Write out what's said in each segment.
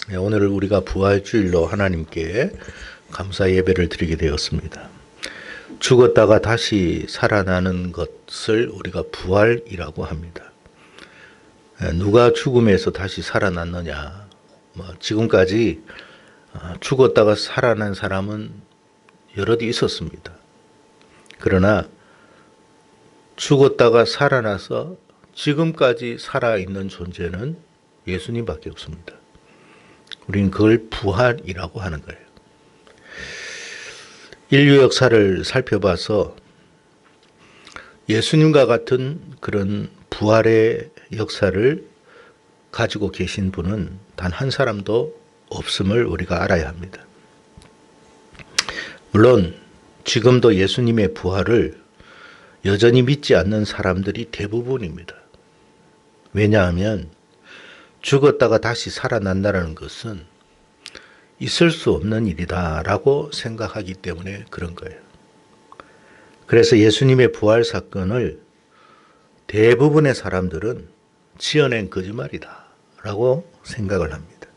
네, 오늘 우리가 부활주일로 하나님께 감사 예배를 드리게 되었습니다. 죽었다가 다시 살아나는 것을 우리가 부활이라고 합니다. 누가 죽음에서 다시 살아났느냐? 지금까지 죽었다가 살아난 사람은 여럿 있었습니다. 그러나 죽었다가 살아나서 지금까지 살아있는 존재는 예수님밖에 없습니다. 우리는 그걸 부활이라고 하는 거예요. 인류 역사를 살펴봐서 예수님과 같은 그런 부활의 역사를 가지고 계신 분은 단 한 사람도 없음을 우리가 알아야 합니다. 물론 지금도 예수님의 부활을 여전히 믿지 않는 사람들이 대부분입니다. 왜냐하면 죽었다가 다시 살아난다는 것은 있을 수 없는 일이다라고 생각하기 때문에 그런 거예요. 그래서 예수님의 부활 사건을 대부분의 사람들은 지어낸 거짓말이다라고 생각을 합니다.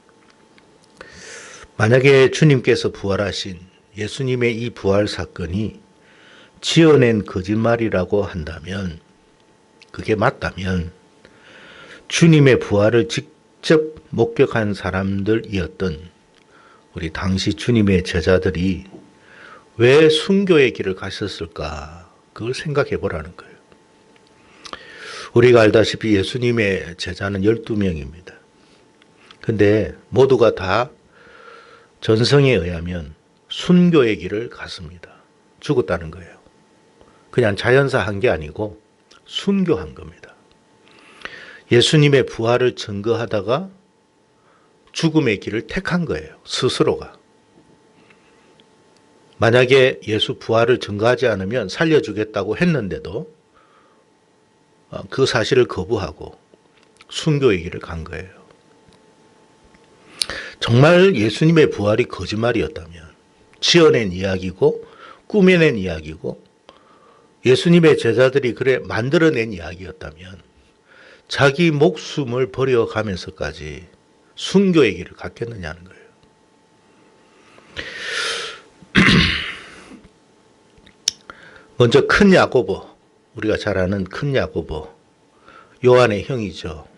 만약에 주님께서 부활하신 예수님의 이 부활 사건이 지어낸 거짓말이라고 한다면, 그게 맞다면 주님의 부활을 직접 목격한 사람들이었던 우리 당시 주님의 제자들이 왜 순교의 길을 가셨을까? 그걸 생각해 보라는 거예요. 우리가 알다시피 예수님의 제자는 12명입니다. 근데 모두가 다 전성에 의하면 순교의 길을 갔습니다. 죽었다는 거예요. 그냥 자연사 한 게 아니고 순교한 겁니다. 예수님의 부활을 증거하다가 죽음의 길을 택한 거예요. 스스로가. 만약에 예수 부활을 증거하지 않으면 살려주겠다고 했는데도 그 사실을 거부하고 순교의 길을 간 거예요. 정말 예수님의 부활이 거짓말이었다면, 지어낸 이야기고 꾸며낸 이야기고 예수님의 제자들이 그래 만들어낸 이야기였다면 자기 목숨을 버려가면서까지 순교의 길을 갔겠느냐는 거예요. 먼저 큰 야고보, 우리가 잘 아는 큰 야고보, 요한의 형이죠.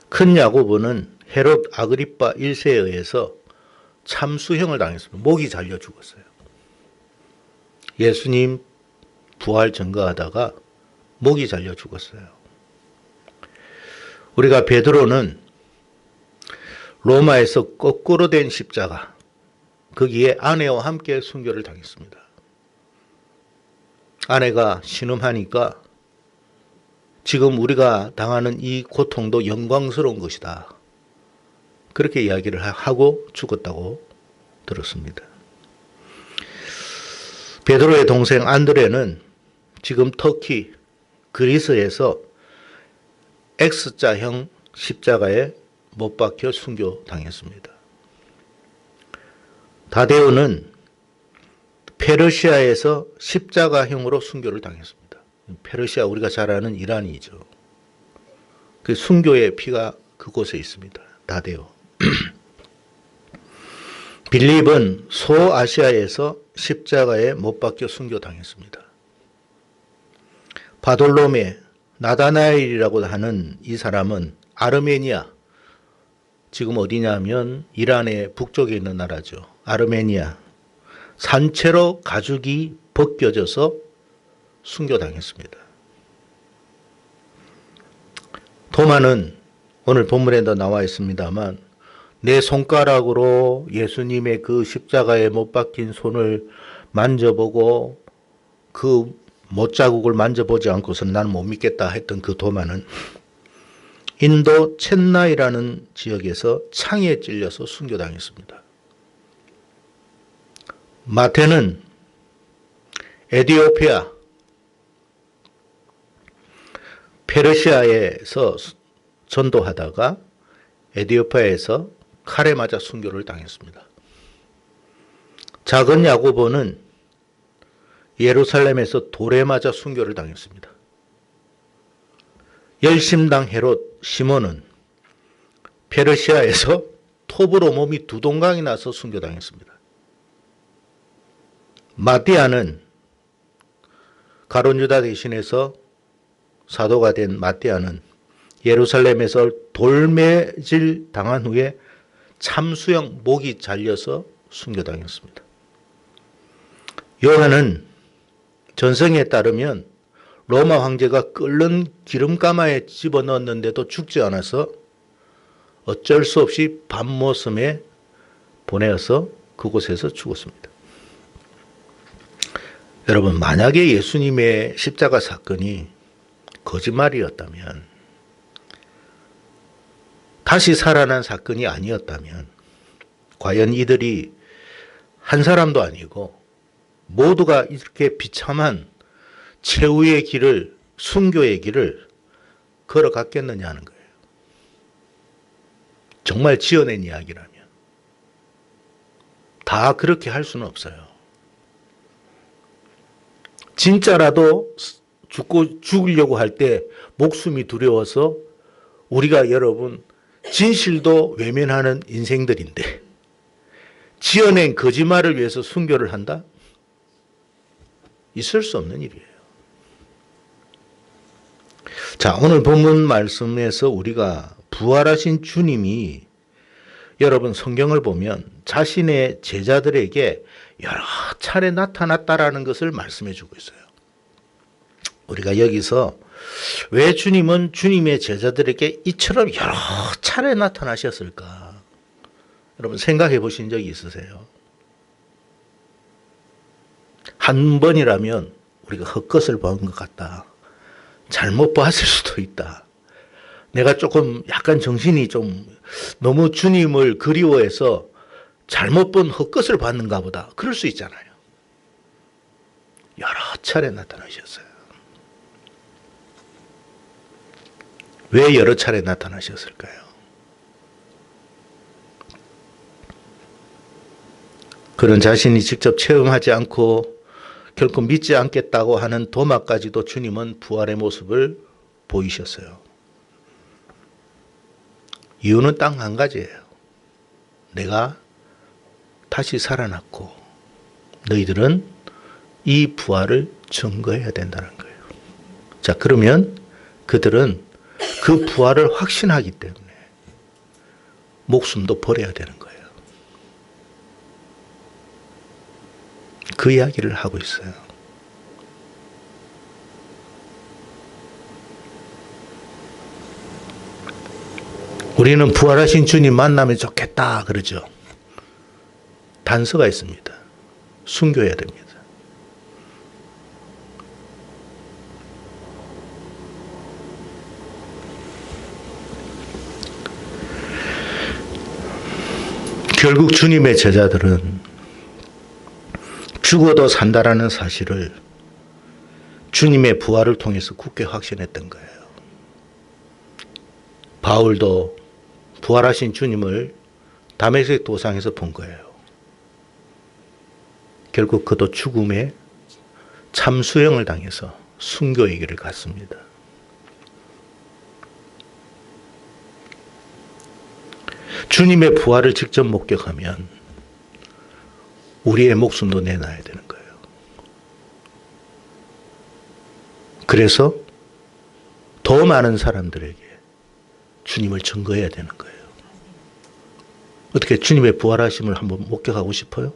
큰 야고보는 헤롯 아그리파 1세에 의해서 참수형을 당했습니다. 목이 잘려 죽었어요. 예수님 부활 증거하다가 목이 잘려 죽었어요. 우리가 베드로는 로마에서 거꾸로 된 십자가, 거기에 아내와 함께 순교를 당했습니다. 아내가 신음하니까 지금 우리가 당하는 이 고통도 영광스러운 것이다. 그렇게 이야기를 하고 죽었다고 들었습니다. 베드로의 동생 안드레는 지금 터키, 그리스에서 X자형 십자가에 못 박혀 순교당했습니다. 다데오는 페르시아에서 십자가형으로 순교를 당했습니다. 페르시아, 우리가 잘 아는 이란이죠. 그 순교의 피가 그곳에 있습니다. 다데오. 빌립은 소아시아에서 십자가에 못 박혀 순교당했습니다. 바돌로메, 나다나엘이라고 하는 이 사람은 아르메니아, 지금 어디냐면 이란의 북쪽에 있는 나라죠. 아르메니아. 산채로 가죽이 벗겨져서 순교당했습니다. 도마는 오늘 본문에도 나와 있습니다만 내 손가락으로 예수님의 그 십자가에 못 박힌 손을 만져보고 그 못자국을 만져보지 않고서는 나는 못 믿겠다 했던 그 도마는 인도 첸나이라는 지역에서 창에 찔려서 순교당했습니다. 마태는 에티오피아, 페르시아에서 전도하다가 에티오피아에서 칼에 맞아 순교를 당했습니다. 작은 야고보는 예루살렘에서 돌에 맞아 순교를 당했습니다. 열심당 헤롯 시몬은 페르시아에서 톱으로 몸이 두 동강이 나서 순교당했습니다. 마띠아는 가룟유다 대신해서 사도가 된 마띠아는 예루살렘에서 돌매질 당한 후에 참수형 목이 잘려서 순교당했습니다. 요한은 전성에 따르면 로마 황제가 끓는 기름가마에 집어넣었는데도 죽지 않아서 어쩔 수 없이 밤모섬에 보내어서 그곳에서 죽었습니다. 여러분, 만약에 예수님의 십자가 사건이 거짓말이었다면, 다시 살아난 사건이 아니었다면, 과연 이들이 한 사람도 아니고 모두가 이렇게 비참한 최후의 길을, 순교의 길을 걸어갔겠느냐 하는 거예요. 정말 지어낸 이야기라면. 다 그렇게 할 수는 없어요. 진짜라도 죽으려고 할 때 목숨이 두려워서 우리가 여러분 진실도 외면하는 인생들인데 지어낸 거짓말을 위해서 순교를 한다? 있을 수 없는 일이에요. 자, 오늘 본문 말씀에서 우리가 부활하신 주님이 여러분 성경을 보면 자신의 제자들에게 여러 차례 나타났다라는 것을 말씀해 주고 있어요. 우리가 여기서 왜 주님은 주님의 제자들에게 이처럼 여러 차례 나타나셨을까? 여러분 생각해 보신 적이 있으세요? 한 번이라면 우리가 헛것을 본 것 같다. 잘못 봤을 수도 있다. 내가 조금 약간 정신이 좀 너무 주님을 그리워해서 잘못 본 헛것을 봤는가 보다. 그럴 수 있잖아요. 여러 차례 나타나셨어요. 왜 여러 차례 나타나셨을까요? 그는 자신이 직접 체험하지 않고 결코 믿지 않겠다고 하는 도마까지도 주님은 부활의 모습을 보이셨어요. 이유는 딱 한 가지예요. 내가 다시 살아났고 너희들은 이 부활을 증거해야 된다는 거예요. 자, 그러면 그들은 그 부활을 확신하기 때문에 목숨도 버려야 되는 거예요. 그 이야기를 하고 있어요. 우리는 부활하신 주님 만나면 좋겠다 그러죠. 단서가 있습니다. 순교해야 됩니다. 결국 주님의 제자들은 죽어도 산다라는 사실을 주님의 부활을 통해서 굳게 확신했던 거예요. 바울도 부활하신 주님을 다메섹 도상에서 본 거예요. 결국 그도 죽음에 참수형을 당해서 순교의 길을 갔습니다. 주님의 부활을 직접 목격하면 우리의 목숨도 내놔야 되는 거예요. 그래서 더 많은 사람들에게 주님을 증거해야 되는 거예요. 어떻게 주님의 부활하심을 한번 목격하고 싶어요?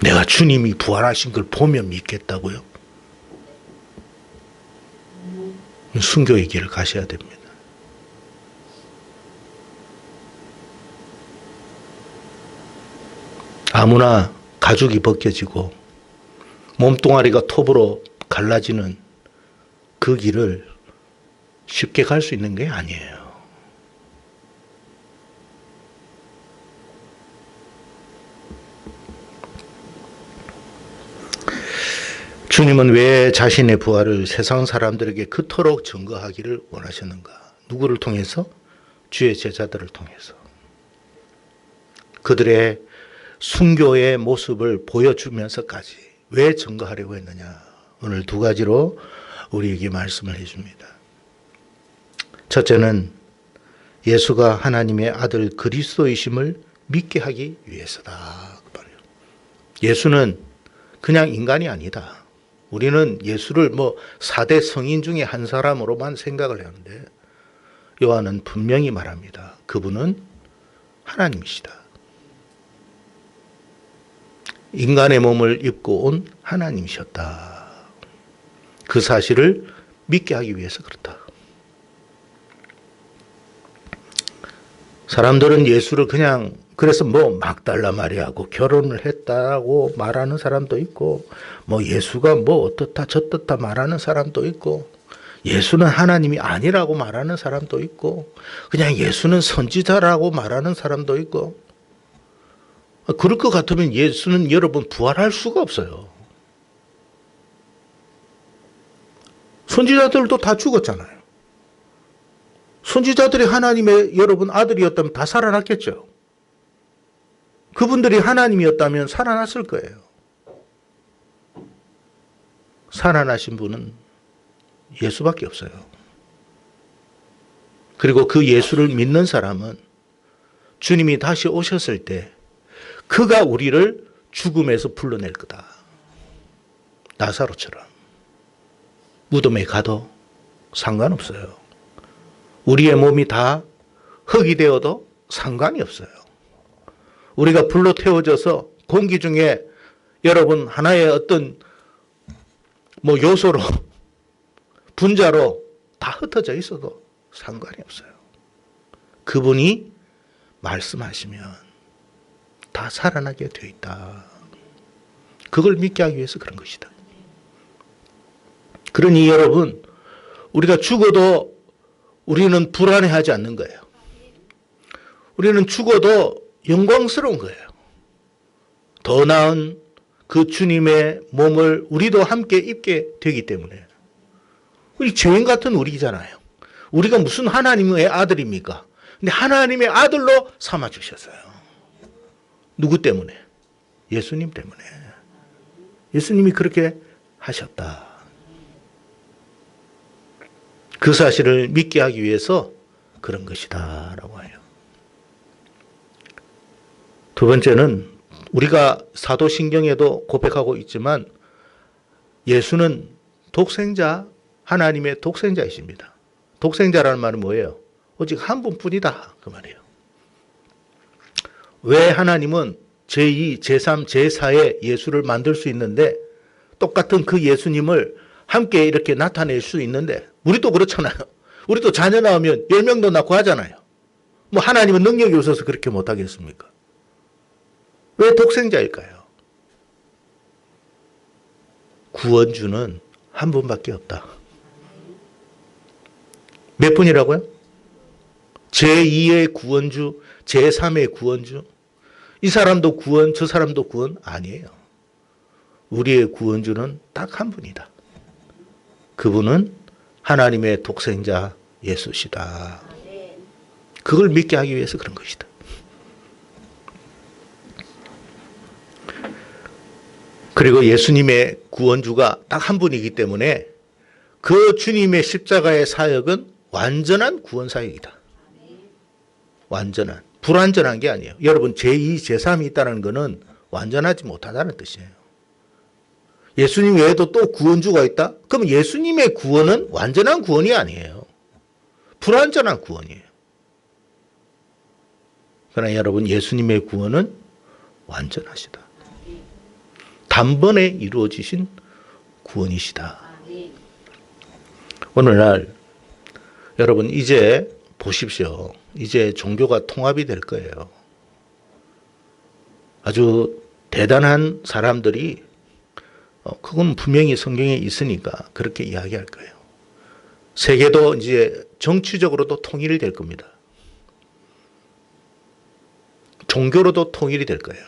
내가 주님이 부활하신 걸 보면 믿겠다고요? 순교의 길을 가셔야 됩니다. 아무나 가죽이 벗겨지고 몸뚱아리가 톱으로 갈라지는 그 길을 쉽게 갈 수 있는 게 아니에요. 주님은 왜 자신의 부활을 세상 사람들에게 그토록 증거하기를 원하셨는가? 누구를 통해서? 주의 제자들을 통해서. 그들의 순교의 모습을 보여주면서까지 왜 증거하려고 했느냐? 오늘 두 가지로 우리에게 말씀을 해줍니다. 첫째는 예수가 하나님의 아들 그리스도이심을 믿게 하기 위해서다. 예수는 그냥 인간이 아니다. 우리는 예수를 4대 성인 중에 한 사람으로만 생각을 하는데 요한은 분명히 말합니다. 그분은 하나님이시다. 인간의 몸을 입고 온 하나님이셨다. 그 사실을 믿게 하기 위해서 그렇다. 사람들은 예수를 그냥 그래서 막달라 마리아하고 결혼을 했다고 말하는 사람도 있고 예수가 어떻다 저떻다 말하는 사람도 있고 예수는 하나님이 아니라고 말하는 사람도 있고 그냥 예수는 선지자라고 말하는 사람도 있고 그럴 것 같으면 예수는 여러분 부활할 수가 없어요. 선지자들도 다 죽었잖아요. 선지자들이 하나님의 여러분 아들이었다면 다 살아났겠죠. 그분들이 하나님이었다면 살아났을 거예요. 살아나신 분은 예수밖에 없어요. 그리고 그 예수를 믿는 사람은 주님이 다시 오셨을 때 그가 우리를 죽음에서 불러낼 거다. 나사로처럼. 무덤에 가도 상관없어요. 우리의 몸이 다 흙이 되어도 상관이 없어요. 우리가 불로 태워져서 공기 중에 여러분 하나의 어떤 요소로 분자로 다 흩어져 있어도 상관이 없어요. 그분이 말씀하시면 다 살아나게 되어 있다. 그걸 믿게 하기 위해서 그런 것이다. 그러니 여러분 우리가 죽어도 우리는 불안해하지 않는 거예요. 우리는 죽어도 영광스러운 거예요. 더 나은 그 주님의 몸을 우리도 함께 입게 되기 때문에. 우리 죄인 같은 우리잖아요. 우리가 무슨 하나님의 아들입니까? 근데 하나님의 아들로 삼아주셨어요. 누구 때문에? 예수님 때문에. 예수님이 그렇게 하셨다. 그 사실을 믿게 하기 위해서 그런 것이다 라고 해요. 두 번째는 우리가 사도신경에도 고백하고 있지만 예수는 독생자, 하나님의 독생자이십니다. 독생자라는 말은 뭐예요? 오직 한 분뿐이다 그 말이에요. 왜 하나님은 제2, 제3, 제4의 예수를 만들 수 있는데 똑같은 그 예수님을 함께 이렇게 나타낼 수 있는데 우리도 그렇잖아요. 우리도 자녀 낳으면 10명도 낳고 하잖아요. 하나님은 능력이 없어서 그렇게 못하겠습니까? 왜 독생자일까요? 구원주는 한 분밖에 없다. 몇 분이라고요? 제2의 구원주, 제3의 구원주. 이 사람도 구원, 저 사람도 구원 아니에요. 우리의 구원주는 딱 한 분이다. 그분은 하나님의 독생자 예수시다. 그걸 믿게 하기 위해서 그런 것이다. 그리고 예수님의 구원주가 딱 한 분이기 때문에 그 주님의 십자가의 사역은 완전한 구원 사역이다. 완전한. 불완전한 게 아니에요. 여러분 제2, 제3이 있다는 것은 완전하지 못하다는 뜻이에요. 예수님 외에도 또 구원주가 있다? 그럼 예수님의 구원은 완전한 구원이 아니에요. 불완전한 구원이에요. 그러나 여러분 예수님의 구원은 완전하시다. 단번에 이루어지신 구원이시다. 오늘날 여러분 이제 보십시오. 이제 종교가 통합이 될 거예요. 아주 대단한 사람들이 그건 분명히 성경에 있으니까 그렇게 이야기할 거예요. 세계도 이제 정치적으로도 통일이 될 겁니다. 종교로도 통일이 될 거예요.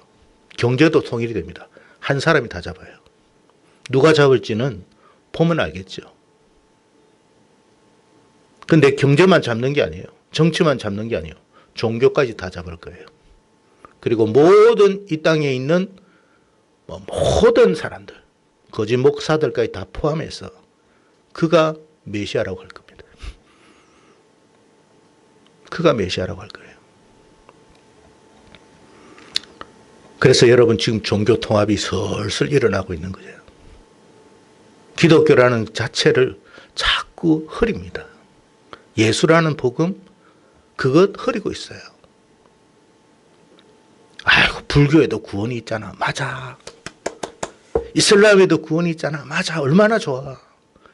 경제도 통일이 됩니다. 한 사람이 다 잡아요. 누가 잡을지는 보면 알겠죠. 근데 경제만 잡는 게 아니에요. 정치만 잡는 게 아니에요. 종교까지 다 잡을 거예요. 그리고 모든 이 땅에 있는 모든 사람들, 거짓 목사들까지 다 포함해서 그가 메시아라고 할 겁니다. 그가 메시아라고 할 거예요. 그래서 여러분 지금 종교 통합이 슬슬 일어나고 있는 거예요. 기독교라는 자체를 자꾸 흐립니다. 예수라는 복음 그것 흐리고 있어요. 아이고 불교에도 구원이 있잖아. 맞아. 이슬람에도 구원이 있잖아. 맞아. 얼마나 좋아.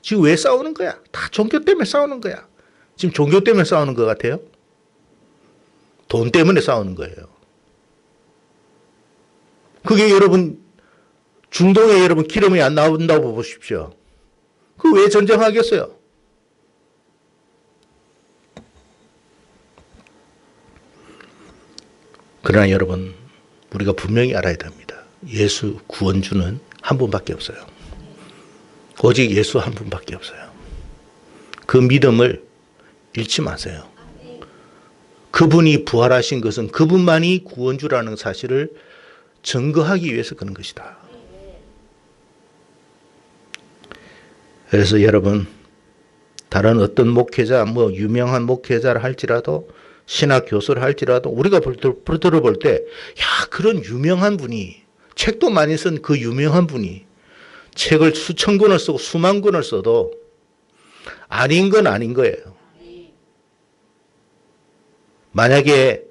지금 왜 싸우는 거야? 다 종교 때문에 싸우는 거야. 지금 종교 때문에 싸우는 것 같아요? 돈 때문에 싸우는 거예요. 그게 여러분 중동에 여러분 기름이 안 나온다고 보십시오. 그 왜 전쟁하겠어요? 그러나 여러분 우리가 분명히 알아야 됩니다. 예수 구원주는 한 분밖에 없어요. 오직 예수 한 분밖에 없어요. 그 믿음을 잃지 마세요. 그분이 부활하신 것은 그분만이 구원주라는 사실을 증거하기 위해서 그런 것이다. 그래서 여러분 다른 어떤 목회자 유명한 목회자를 할지라도 신학 교수를 할지라도 우리가 들어볼 때 그런 유명한 분이 책도 많이 쓴 그 유명한 분이 책을 수천 권을 쓰고 수만 권을 써도 아닌 건 아닌 거예요. 만약에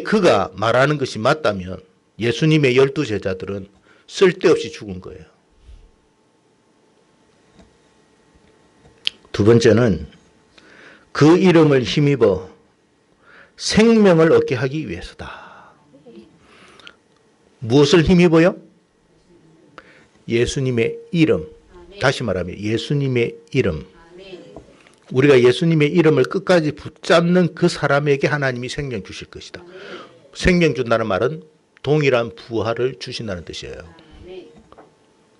그가 말하는 것이 맞다면 예수님의 12제자들은 쓸데없이 죽은 거예요. 두 번째는 그 이름을 힘입어 생명을 얻게 하기 위해서다. 무엇을 힘입어요? 예수님의 이름. 다시 말하면 예수님의 이름. 우리가 예수님의 이름을 끝까지 붙잡는 그 사람에게 하나님이 생명 주실 것이다. 생명 준다는 말은 동일한 부활을 주신다는 뜻이에요.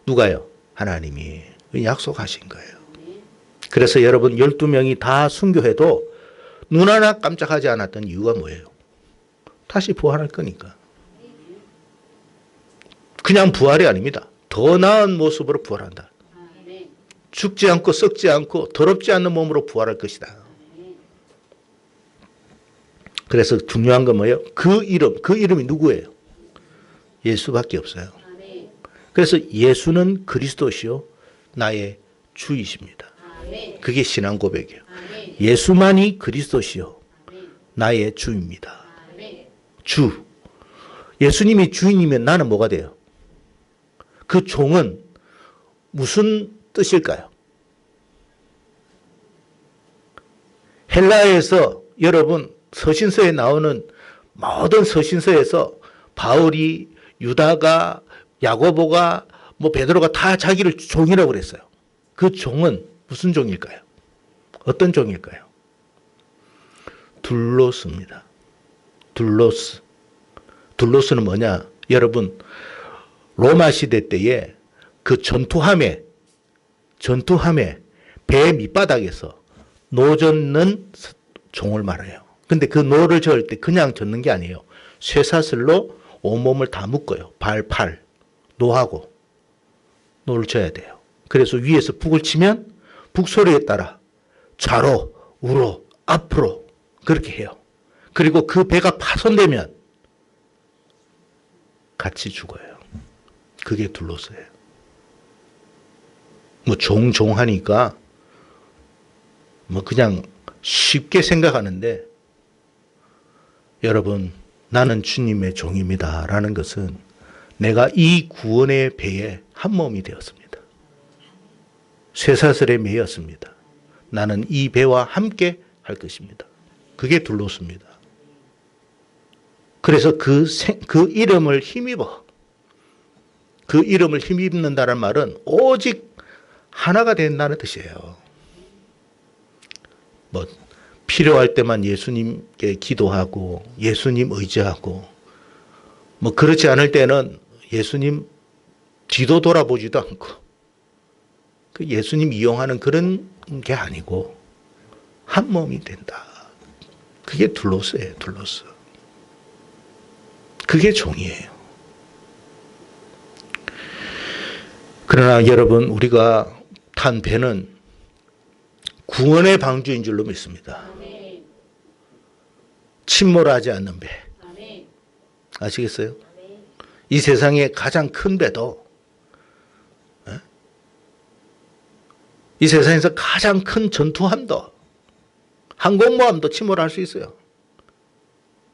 누가요? 하나님이 약속하신 거예요. 그래서 여러분 12명이 다 순교해도 눈 하나 깜짝하지 않았던 이유가 뭐예요? 다시 부활할 거니까. 그냥 부활이 아닙니다. 더 나은 모습으로 부활한다. 죽지 않고 썩지 않고 더럽지 않는 몸으로 부활할 것이다. 그래서 중요한 건 뭐예요? 그 이름이 누구예요? 예수밖에 없어요. 그래서 예수는 그리스도시요 나의 주이십니다. 그게 신앙 고백이에요. 예수만이 그리스도시요 나의 주입니다. 주. 예수님이 주인이면 나는 뭐가 돼요? 그 종은 무슨 뜻일까요? 헬라에서 여러분 서신서에 나오는 모든 서신서에서 바울이 유다가 야고보가 베드로가 다 자기를 종이라고 그랬어요. 그 종은 무슨 종일까요? 어떤 종일까요? 둘로스입니다. 둘로스. 둘로스는 뭐냐? 여러분 로마 시대 때에 그 전투함에 배 밑바닥에서 노 젓는 종을 말해요. 근데 그 노를 저을 때 그냥 젓는 게 아니에요. 쇠사슬로 온몸을 다 묶어요. 발, 팔, 노하고 노를 져야 돼요. 그래서 위에서 북을 치면 북소리에 따라 좌로, 우로, 앞으로 그렇게 해요. 그리고 그 배가 파손되면 같이 죽어요. 그게 둘로스예요. 종하니까 그냥 쉽게 생각하는데 여러분 나는 주님의 종입니다 라는 것은 내가 이 구원의 배에 한 몸이 되었습니다. 쇠사슬에 매였습니다. 나는 이 배와 함께 할 것입니다. 그게 둘로스입니다. 그래서 그 이름을 힘입어. 그 이름을 힘입는다는 말은 오직 하나가 된다는 뜻이에요. 필요할 때만 예수님께 기도하고 예수님 의지하고 그렇지 않을 때는 예수님 뒤도 돌아보지도 않고 그 예수님 이용하는 그런 게 아니고 한 몸이 된다. 그게 둘로스예요. 둘로스. 그게 종이에요. 그러나 여러분 우리가 탄 배는 구원의 방주인 줄로 믿습니다. 침몰하지 않는 배. 아시겠어요? 이 세상에 가장 큰 배도, 이 세상에서 가장 큰 전투함도, 항공모함도 침몰할 수 있어요.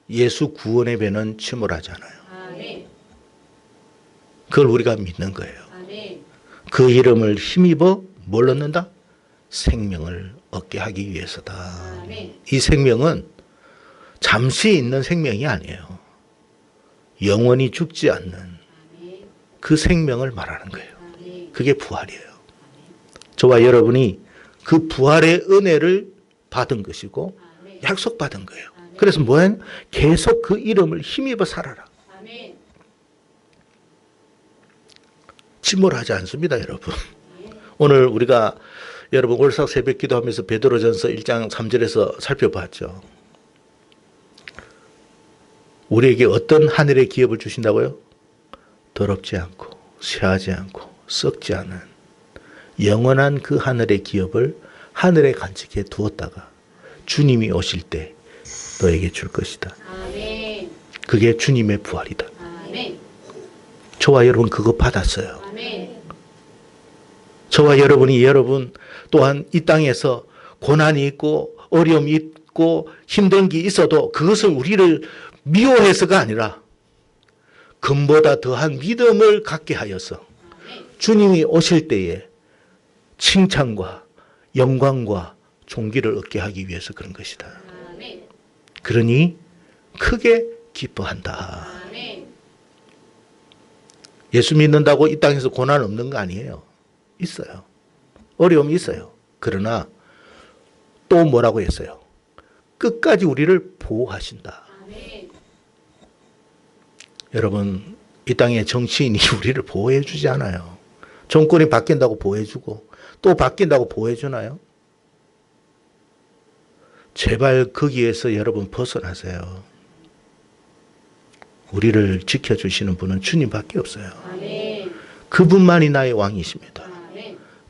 예수 구원의 배는 침몰하지 않아요. 그걸 우리가 믿는 거예요. 그 이름을 힘입어 뭘 얻는다? 생명을 얻게 하기 위해서다. 이 생명은 잠시 있는 생명이 아니에요. 영원히 죽지 않는 그 생명을 말하는 거예요. 그게 부활이에요. 저와 여러분이 그 부활의 은혜를 받은 것이고 약속받은 거예요. 그래서 뭐예요? 계속 그 이름을 힘입어 살아라. 침몰하지 않습니다, 여러분. 오늘 우리가 여러분 올삭 새벽 기도하면서 베드로전서 1장 3절에서 살펴봤죠. 우리에게 어떤 하늘의 기업을 주신다고요? 더럽지 않고 쇠하지 않고 썩지 않은 영원한 그 하늘의 기업을 하늘에 간직해 두었다가 주님이 오실 때 너에게 줄 것이다. 그게 주님의 부활이다. 저와 여러분 그거 받았어요. 저와 여러분이 여러분 또한 이 땅에서 고난이 있고 어려움이 있고 힘든 게 있어도 그것을 우리를 미워해서가 아니라 금보다 더한 믿음을 갖게 하여서 주님이 오실 때에 칭찬과 영광과 존귀를 얻게 하기 위해서 그런 것이다. 그러니 크게 기뻐한다. 예수 믿는다고 이 땅에서 고난 없는 거 아니에요. 있어요. 어려움이 있어요. 그러나 또 뭐라고 했어요? 끝까지 우리를 보호하신다. 여러분, 이 땅의 정치인이 우리를 보호해 주지 않아요. 정권이 바뀐다고 보호해 주고 또 바뀐다고 보호해 주나요? 제발 거기에서 여러분 벗어나세요. 우리를 지켜주시는 분은 주님밖에 없어요. 그분만이 나의 왕이십니다.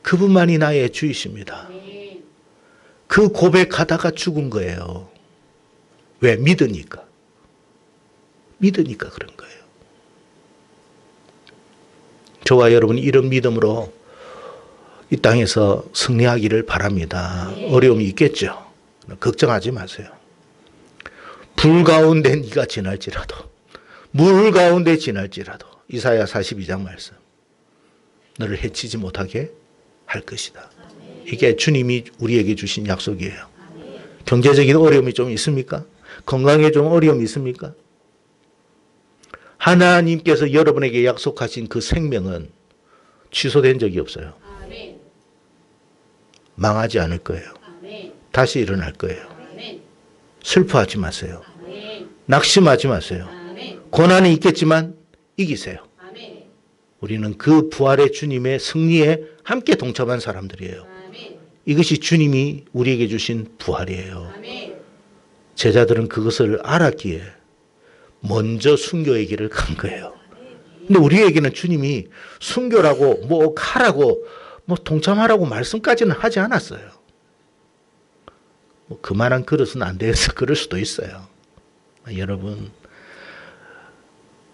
그분만이 나의 주이십니다. 그 고백하다가 죽은 거예요. 왜? 믿으니까. 믿으니까 그런 거예요. 저와 여러분이 이런 믿음으로 이 땅에서 승리하기를 바랍니다. 어려움이 있겠죠. 걱정하지 마세요. 불 가운데 네가 지날지라도 물 가운데 지날지라도 이사야 42장 말씀 너를 해치지 못하게 할 것이다. 이게 주님이 우리에게 주신 약속이에요. 경제적인 어려움이 좀 있습니까? 건강에 좀 어려움이 있습니까? 하나님께서 여러분에게 약속하신 그 생명은 취소된 적이 없어요. 망하지 않을 거예요. 다시 일어날 거예요. 슬퍼하지 마세요. 낙심하지 마세요. 고난이 있겠지만 이기세요. 우리는 그 부활의 주님의 승리에 함께 동참한 사람들이에요. 이것이 주님이 우리에게 주신 부활이에요. 제자들은 그것을 알았기에 먼저 순교의 길을 간 거예요. 근데 우리에게는 주님이 순교라고 뭐 가라고 뭐 동참하라고 말씀까지는 하지 않았어요. 뭐 그만한 그릇은 안 돼서 그럴 수도 있어요. 여러분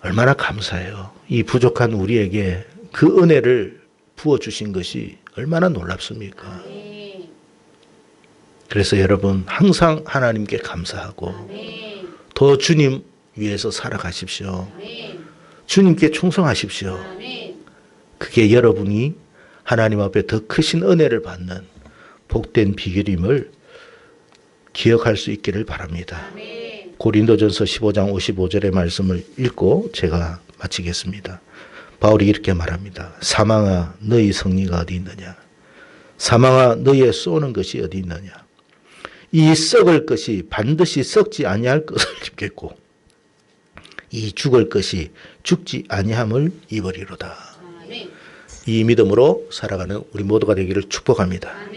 얼마나 감사해요. 이 부족한 우리에게 그 은혜를 부어주신 것이 얼마나 놀랍습니까? 그래서 여러분 항상 하나님께 감사하고 더 주님 위해서 살아가십시오. 주님께 충성하십시오. 그게 여러분이 하나님 앞에 더 크신 은혜를 받는 복된 비결임을 기억할 수 있기를 바랍니다. 고린도전서 15장 55절의 말씀을 읽고 제가 마치겠습니다. 바울이 이렇게 말합니다. 사망아 너희 승리가 어디 있느냐? 사망아 너희의 쏘는 것이 어디 있느냐? 이 썩을 것이 반드시 썩지 아니할 것을 입겠고 이 죽을 것이 죽지 아니함을 입으리로다. 이 믿음으로 살아가는 우리 모두가 되기를 축복합니다.